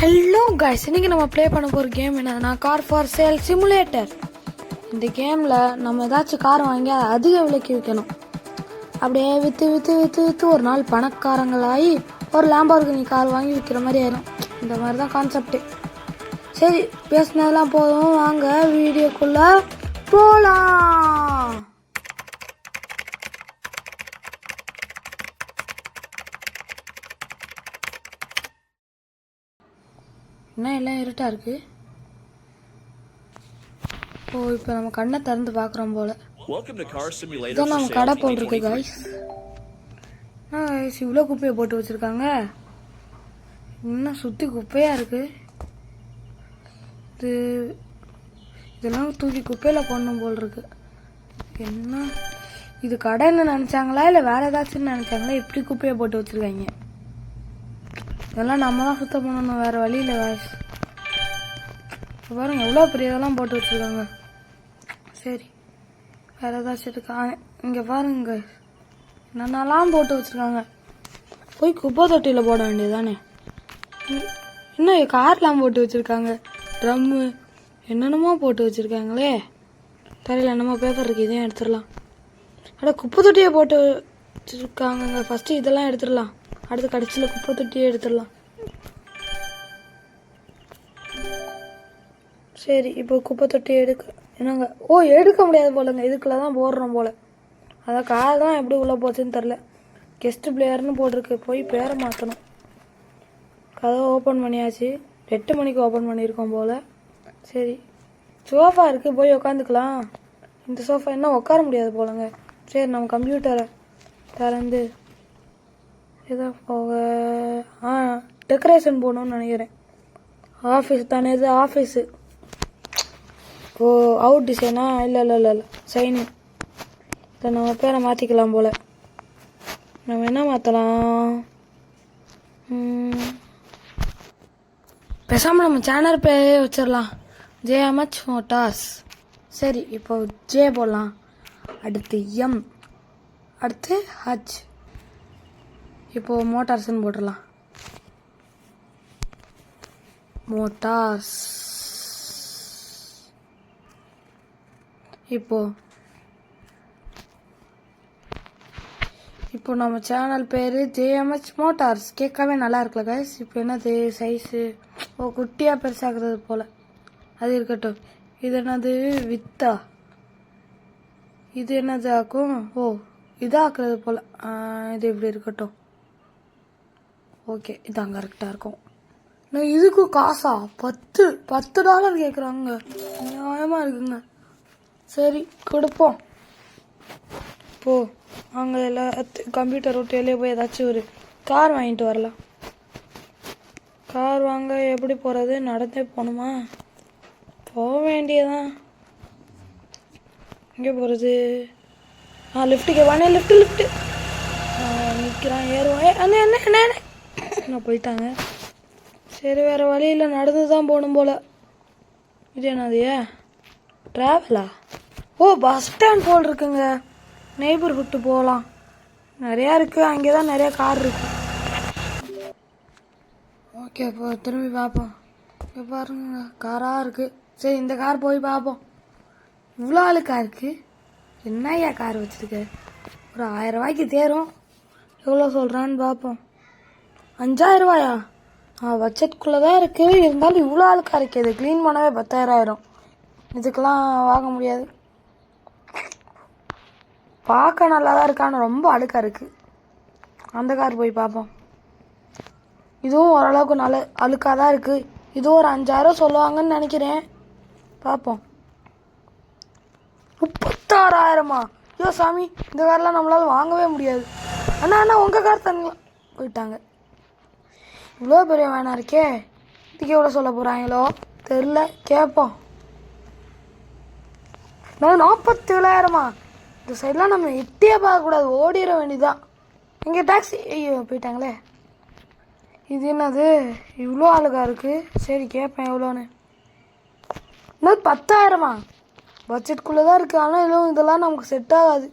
Hello guys, இன்றைக்கி நம்ம play பண்ண போகிற கேம் என்னதுன்னா கார் ஃபார் சேல் சிமுலேட்டர். இந்த கேமில் நம்ம ஏதாச்சும் கார் வாங்கி அதை அதிக விலைக்கு விற்கணும். அப்படியே விற்று விற்று விற்று விற்று ஒரு நாள் பணக்காரங்களாகி ஒரு லாம்போர்கினி கார் வாங்கி விற்கிற மாதிரி ஆயிடும். இந்த மாதிரி தான் கான்செப்ட்டு. சரி, பேசினதெல்லாம் போதும், வாங்க வீடியோக்குள்ளே போகலாம். என்ன எல்லாம் இருட்டாக இருக்குது. ஓ, இப்போ நம்ம கண்ணை திறந்து பார்க்குறோம் போல். இதான் நம்ம கடை போல் இருக்கு கைஸ். இவ்வளோ குப்பையை போட்டு வச்சுருக்காங்க. இன்னும் சுற்றி குப்பையாக இருக்குது. இதெல்லாம் தூக்கி குப்பையில் போடணும் போல் இருக்கு. என்ன இது கடைன்னு நினச்சாங்களா இல்லை வேறு ஏதாச்சும் நினச்சாங்களா? இப்படி குப்பையை போட்டு வச்சுருக்காங்க. இதெல்லாம் நம்ம தான் சுத்தம் பண்ணணும், வேறு வழியில். பாருங்க எவ்வளோ பெரிய இதெல்லாம் போட்டு வச்சுருக்காங்க. சரி, வேறு ஏதாச்சும் இருக்கா? இங்கே பாருங்க என்னென்னலாம் போட்டு வச்சுருக்காங்க. போய் குப்பை தொட்டியில் போட வேண்டியதானே. இன்னும் கார்லாம் போட்டு வச்சுருக்காங்க, ட்ரம்மு என்னென்னமோ போட்டு வச்சுருக்காங்களே. தரையில் என்னமோ பேப்பர் இருக்குது, இதையும் எடுத்துடலாம். குப்பை தொட்டியை போட்டு வச்சுருக்காங்க. ஃபஸ்ட்டு இதெல்லாம் எடுத்துடலாம், அடுத்து கடைசியில் குப்பை தொட்டியே எடுத்துடலாம். சரி, இப்போ குப்பை தொட்டி என்னங்க? ஓ, எடுக்க முடியாது போலங்க, இதுக்குள்ள தான் போடுறோம் போல். அதான் கார் தான் எப்படி உள்ளே போச்சுன்னு தெரில. கெஸ்ட் பிளேயர்னு போட்டிருக்கு, போய் பேரை மாற்றணும். கதவை ஓப்பன் பண்ணியாச்சு, 8 மணிக்கு ஓப்பன் பண்ணியிருக்கோம் போல். சரி, சோஃபா இருக்குது, போய் உக்காந்துக்கலாம். இந்த சோஃபா என்ன உட்கார முடியாது போலங்க. சரி, நம்ம கம்ப்யூட்டரை திறந்து இதை போக டெக்கரேஷன் போடணும்னு நினைக்கிறேன். ஆஃபீஸ் தானே இது, ஆஃபீஸு. ஓ, அவுட் டிசைனா? இல்லை இல்லை இல்லை இல்லை சைனு. இதை நம்ம பேரை மாற்றிக்கலாம் போல். நம்ம என்ன மாற்றலாம்? பேசாமல் நம்ம சேனல் பேரே வச்சிடலாம், JMH மோட்டார்ஸ். சரி, இப்போ ஜே போடலாம், அடுத்து எம், அடுத்து ஹச். இப்போது மோட்டார்ஸ்ன்னு போட்டுடலாம். மோட்டார்ஸ். இப்போ நம்ம சேனல் பேர் JMH மோட்டார்ஸ். கேட்கவே நல்லா இருக்குல்ல கைஸ். இப்போ என்னது சைஸு? ஓ, குட்டியாக பெருசாகிறது போல். அது இருக்கட்டும். இது என்னது வித்தா? இது என்னது ஆக்கும்? ஓ, இதாக்குறது போல். இது இப்படி இருக்கட்டும். ஓகே, இதான் கரெக்டாக இருக்கும். நான் இதுக்கும் காசா? $10 கேட்குறாங்க. நியாயமாக இருக்குங்க. சரி, கொடுப்போம். போ, அங்கே எல்லாம் கம்ப்யூட்டர் விட்டு போய் ஏதாச்சும் ஒரு கார் வாங்கிட்டு வரலாம். கார் வாங்க எப்படி போகிறது? நடந்தே போகணுமா? போக வேண்டியதான். எங்கே போகிறது? லிஃப்ட்டுக்கு வானே, லிஃப்ட்டு நிற்கிறான், ஏறுவான். என்ன போயிட்டாங்க. சரி, வேறு வழியில் நடந்து தான் போகணும் போல். இது என்னதையா? ட்ராவலா? ஓ, பஸ் ஸ்டாண்ட் போல் இருக்குங்க. நெய்பர்ஹுட்டு போகலாம். நிறையா இருக்குது, அங்கே தான் நிறையா கார் இருக்குது. ஓகே, இப்போ திரும்பி பார்ப்போம். இப்போ பாருங்க காராக இருக்குது. சரி, இந்த கார் போய் பார்ப்போம். இவ்வளோ ஆளுக்கா இருக்குது. என்னையா கார் வச்சுருக்க? ஒரு 1000 ரூபாய்க்கு தேரும். எவ்வளோ சொல்கிறான்னு பார்ப்போம். 5000 ரூபாயா? பட்ஜெட்குள்ளே தான் இருக்குது. இருந்தாலும் இவ்வளோ ஆளுக்கா இருக்குது. இது க்ளீன் பண்ணவே 10,000 ஆயிரும். இதுக்கெல்லாம் வாங்க முடியாது. பார்க்க நல்லா தான் இருக்கு, ஆனால் ரொம்ப அழுக்காக இருக்குது. அந்த கார் போய் பார்ப்போம். இதுவும் ஓரளவுக்கு நல்ல அழுக்காக தான் இருக்குது. இதுவும் ஒரு 5000 சொல்லுவாங்கன்னு நினைக்கிறேன். பார்ப்போம். 36,000மா? ஐயோ சாமி, இந்த கார்லாம் நம்மளால் வாங்கவே முடியாது. அண்ணா உங்கள் கார் தானுங்களா? போயிட்டாங்க. இவ்வளோ பெரிய வேணா இருக்கே. இதுக்கு எவ்வளோ சொல்ல போகிறாங்களோ தெரில, கேட்போம். 47,000மா? இந்த சைட்லாம் நம்ம எட்டியே பார்க்கக்கூடாது, ஓடிட வேண்டியதான். இங்கே டாக்ஸி. ஐயோ, போயிட்டாங்களே. இது என்னது இவ்வளோ ஆளுக்கா இருக்குது? சரி, கேட்பேன் எவ்வளோன்னு. இன்னும் 10,000மா? பட்ஜெட்குள்ளே தான் இருக்குது, ஆனால் இதெல்லாம் நமக்கு செட் ஆகாது.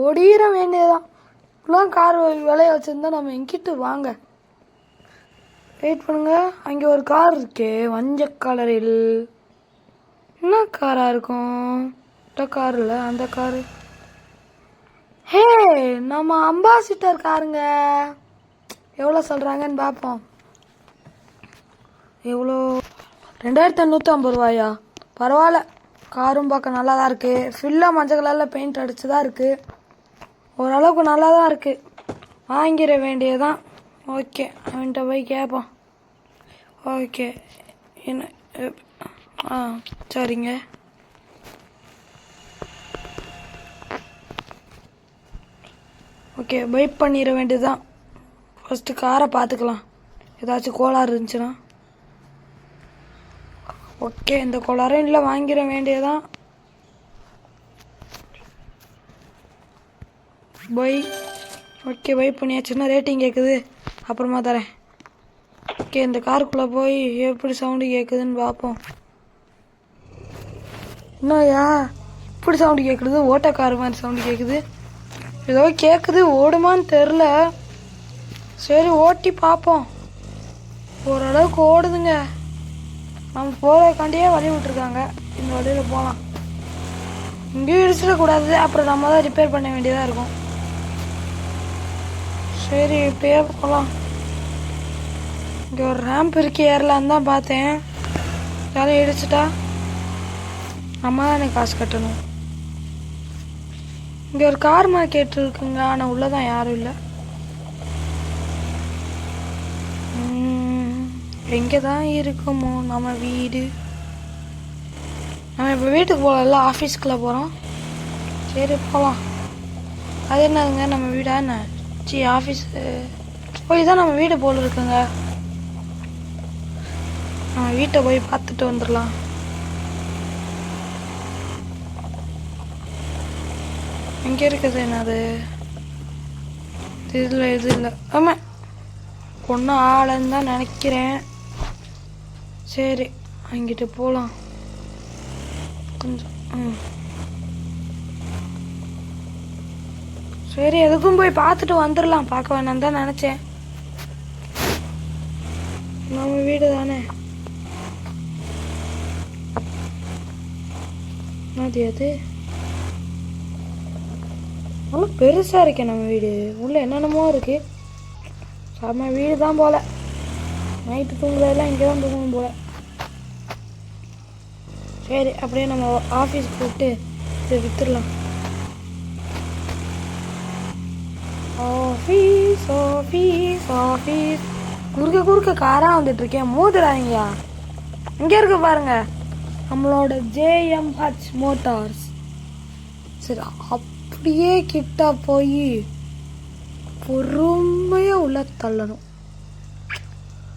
ஓடிட வேண்டியதான். இப்பெல்லாம் கார் விலையை வச்சுருந்தா நம்ம எங்கிட்டு வாங்க. வெயிட் பண்ணுங்க. அங்கே ஒரு கார் இருக்கே மஞ்சள் கலரில். என்ன காரா இருக்கும்? இந்த கார் இல்லை, அந்த காரு. ஹே, நம்ம அம்பாசிடர் காருங்க. எவ்வளோ சொல்கிறாங்கன்னு பார்ப்போம். எவ்வளோ? 2550 ரூபாயா? பரவாயில்ல, காரும் பார்க்க நல்லா தான் இருக்குது. ஃபுல்லாக மஞ்சள் கலரில் பெயிண்ட் அடிச்சு தான் இருக்குது. ஓரளவுக்கு நல்லா தான் இருக்குது. வாங்கிட வேண்டியதான். ஓகே, அவன்கிட்ட போய் கேட்போம். ஓகே, என்ன? சரிங்க. ஓகே, வெயிட் பண்ணிட வேண்டியதுதான். ஃபஸ்ட்டு காரை பார்த்துக்கலாம், ஏதாச்சும் கோளாறு இருந்துச்சுன்னா. ஓகே, இந்த கோளாறும் இல்லை, வாங்கிட வேண்டியதான். பை. ஓகே, பை பண்ணியாச்சுன்னா ரேட்டிங் கேட்குது, அப்புறமா தரேன். ஓகே, இந்த காருக்குள்ளே போய் எப்படி சவுண்டு கேட்குதுன்னு பார்ப்போம். என்னயா இப்படி சவுண்டு கேட்குறது? ஓட்ட கார் மாதிரி சவுண்டு கேட்குது. ஏதோ கேட்குது, ஓடுமான்னு தெரில. சரி, ஓட்டி பார்ப்போம். ஓரளவுக்கு ஓடுதுங்க. நம்ம போகிறக்காண்டியே வழி விட்டுருக்காங்க. இந்த வழியில் போகலாம். இங்கேயும் இடிச்சிடக்கூடாது, அப்புறம் நம்ம தான் ரிப்பேர் பண்ண வேண்டியதாக இருக்கும். சரி, இப்போயே போகலாம். இங்கே ஒரு ரேம்ப் இருக்கு, ஏறலான்னு தான் பார்த்தேன். யாரும் இடிச்சிட்டா நம்ம தான் எனக்கு காசு கட்டணும். இங்கே ஒரு கார் மார்க்கெட் இருக்குங்க, ஆனால் உள்ளதான் யாரும் இல்லை. எங்கே தான் இருக்குமோ நம்ம வீடு? நம்ம இப்போ வீட்டுக்கு போகல, ஆஃபீஸ்க்குள்ளே போகிறோம். சரி, போகலாம். அது என்னதுங்க, நம்ம வீடா என்ன? ஆஃபீஸ். ஓ, இதுதான் நம்ம வீடு போல் இருக்குங்க. நம்ம வீட்டை போய் பார்த்துட்டு வந்துடலாம். எங்கே இருக்குது என்னது? இது இல்லை. ஆமாம், ஒன்றும் ஆளுன்னு தான் நினைக்கிறேன். சரி, அங்கிட்டு போகலாம் கொஞ்சம். சரி, எதுக்கும் போய் பார்த்துட்டு வந்துடலாம். பார்க்க வேணாம் தான் நினச்சேன். நம்ம வீடு தானே. அது நல்லா பெருசாக இருக்கே நம்ம வீடு. உள்ள என்னென்னமோ இருக்கு. நம்ம வீடு தான் போல. நைட்டு தூங்குறதெல்லாம் இங்கே தான் தூங்கணும் போல. சரி, அப்படியே நம்ம ஆஃபீஸ்க்கு கூப்பிட்டு இதை விற்றுடலாம். Office office office. குறுக்க காராக வந்துட்டு இருக்கேன். மூதுறாங்கயா. இங்கே இருக்கு பாருங்க, நம்மளோட JMH மோட்டார்ஸ். சரி, அப்படியே கிட்ட போய் பொறுமையாக உள்ள தள்ளணும்.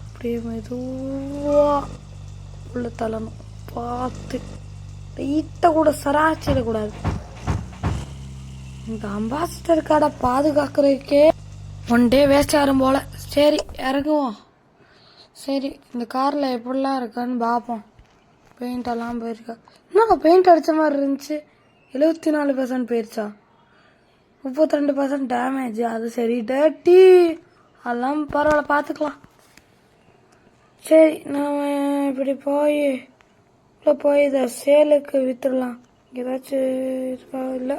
அப்படியே மெதுவாக உள்ள தள்ளணும். பார்த்து லைட்டாக கூட சராச்சிடக்கூடாது. இந்த அம்பாசிடர் கார்டை பாதுகாக்கிறதுக்கே ஒன் டே வேஸ்ட் ஆகும் போல. சரி, இறங்குவோம். சரி, இந்த காரில் எப்படிலாம் இருக்கான்னு பார்ப்போம். பெயிண்டெல்லாம் போயிருக்கா? என்ன பெயிண்ட் அடித்த மாதிரி இருந்துச்சு. 74% போயிருச்சா? 32% டேமேஜ். அது சரி, டர்ட்டி. அதெல்லாம் பரவாயில்ல, பார்த்துக்கலாம். சரி, நாம் இப்படி போய் இதை சேலுக்கு விற்றுடலாம். ஏதாச்சும் இருக்கா? இல்லை,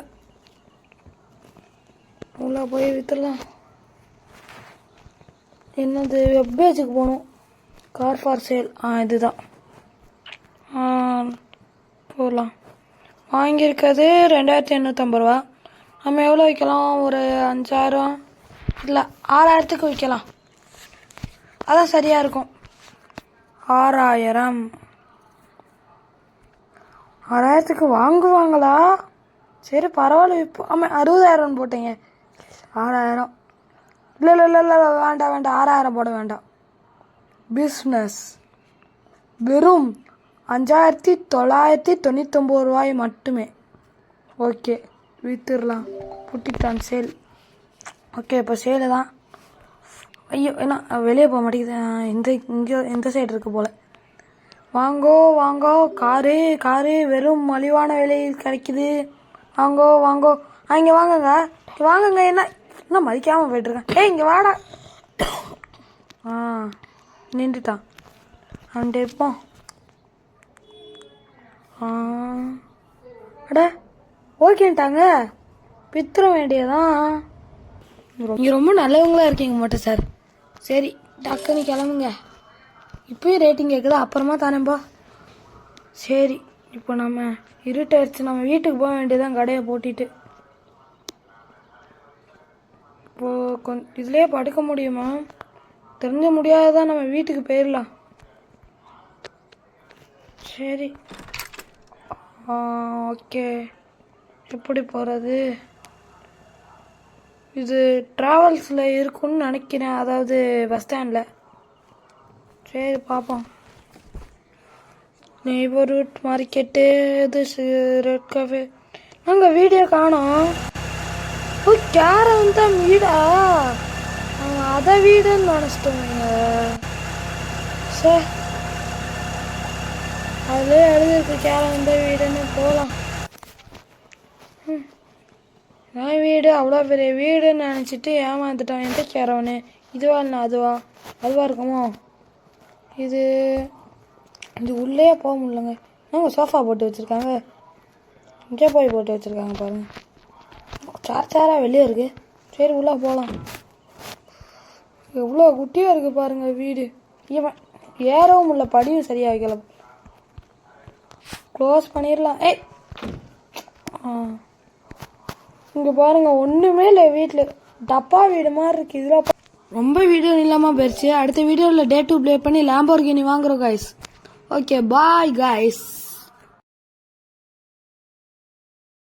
உள்ளே போய் விற்றுடலாம். என்னது, வெப்பேஜுக்கு போகணும். Car for sale. இதுதான். போகலாம். வாங்கியிருக்கிறது 2850 ரூபா. நம்ம எவ்வளோ விற்கலாம்? ஒரு 5000 இல்லை 6000க்கு விற்கலாம். அதான் சரியாக இருக்கும். 6000க்கு வாங்குவாங்களா? சரி, பரவாயில்ல. இப்போ ஆமாம், 60000 போட்டீங்க. 6000 இல்லை, வேண்டாம் 6000 போட வேண்டாம். பிஸ்னஸ் வெறும் 5999 ரூபாய் மட்டுமே. ஓகே, விற்றுடலாம். புட்டிட்டான் சேல். ஓகே, இப்போ சேலு தான். ஐயோ, என்ன வெளியே போக மாட்டேங்குது. இந்த சைடு இருக்கு போல். வாங்கோ காரு வெறும் மலிவான விலையில் கிடைக்குது. வாங்கோ இங்கே வாங்குங்க. என்ன மதிக்காமல் போயிட்டுருக்கேன். இங்கே வாடா. நின்றுட்டான். அவன்கிட்ட இருப்பான். அட ஓகேன்ட்டாங்க, பித்துற வேண்டியதான். நீங்கள் ரொம்ப நல்லவங்களா இருக்கீங்க மட்டும் சார். சரி டக்குன்னு கிளம்புங்க. இப்போயும் ரேட்டிங் கேட்குதா, அப்புறமா தானேப்பா. சரி இப்போ நம்ம இருட்டாயிடுச்சு, நம்ம வீட்டுக்கு போக வேண்டியதான் கடையை போட்டிட்டு. இப்போது இதுலேயே படுக்க முடியுமா? தெரிஞ்ச முடியாததான், நம்ம வீட்டுக்கு போயிடலாம். சரி ஓகே. எப்படி போகிறது? இது ட்ராவல்ஸில் இருக்குன்னு நினைக்கிறேன், அதாவது பஸ் ஸ்டாண்டில். சரி பார்ப்போம். நெய்பர்ஹுட் மார்க்கெட்டு, இது ரெட் காஃபே. நாங்கள் வீடியோ காணோம். ஓ கேரவன் தான் வீடா? அதை வீடுன்னு நினச்சிட்டோங்க. சார் அதிலே எழுதிருக்கு கேரவன் தான் வீடுன்னு. போகலாம். நான் வீடு அவ்வளோ பெரிய வீடுன்னு நினச்சிட்டு ஏமாந்துட்டான். எந்த கேரவனு? இதுவா இல்லை அதுவா இருக்குமோ? இது உள்ளே போக முடியலங்க. நாங்கள் சோஃபா போட்டு வச்சுருக்காங்க, இங்கே போய் போட்டு வச்சுருக்காங்க பாருங்கள். சாராக வெளியே இருக்குது. சரி உள்ளே போகலாம். எவ்வளோ குட்டியாக இருக்குது பாருங்கள் வீடு. இவன் ஏறவும் இல்லை, படியும் சரியாக வைக்கல. க்ளோஸ் பண்ணிடலாம். இங்கே பாருங்கள், ஒன்றுமே இல்லை வீட்டில். டப்பா வீடு மாதிரி இருக்குது. இதில் ரொம்ப வீடியோ இல்லாமல் போயிடுச்சு. அடுத்த வீடியோவில் டே 2 ப்ளே பண்ணி லேம்போர்கினி வாங்குறோம் காய்ஸ். Okay bye guys.